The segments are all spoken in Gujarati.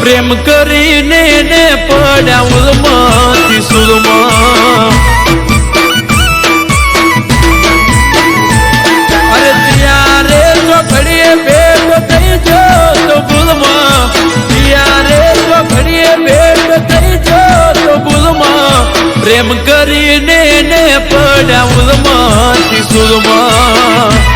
પ્રેમ કરીને ને પડ્યા ઉલમાંથી સુલમાં અરે ત્યારે તો ઘડીએ ભેટ થઈ જો તો ભૂલમાં ત્યારે તો ઘડીએ ભેટ થઈ જો તો ભૂલમાં પ્રેમ કરીને ને પડ્યા ઉલમાંથી સુલમાં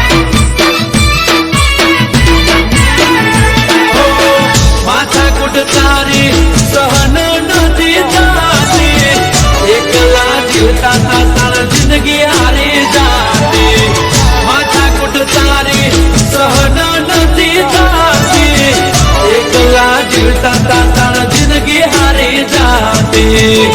તારી સહન નથી જાતી એકલા જીવતા તારા જિંદગી હારી જાતી માથા કુટ તારી સહન નથી જાતી એકલા જીવતા તારા જિંદગી હારી જાતી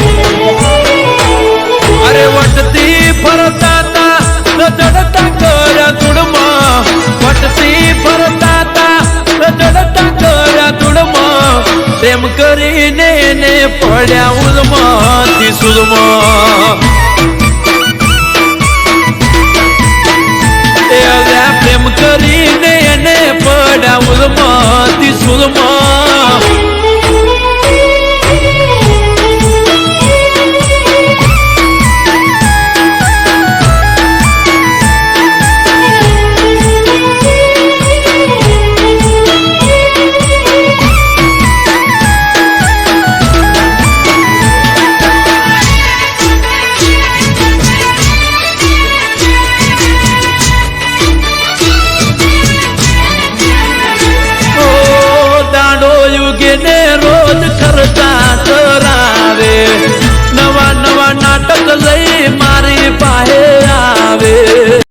અરે વટતી ફરતા તા દડતા કર્યા ધૂળમાં વટતી ફરતા તા દડતા કર્યા ધૂળમાં પ્રેમ કરીને ને પડ્યા ઉલમાંથી સુલમાં પ્રેમ કરીને ને પડ્યા ઉલમાંથી સુલમાં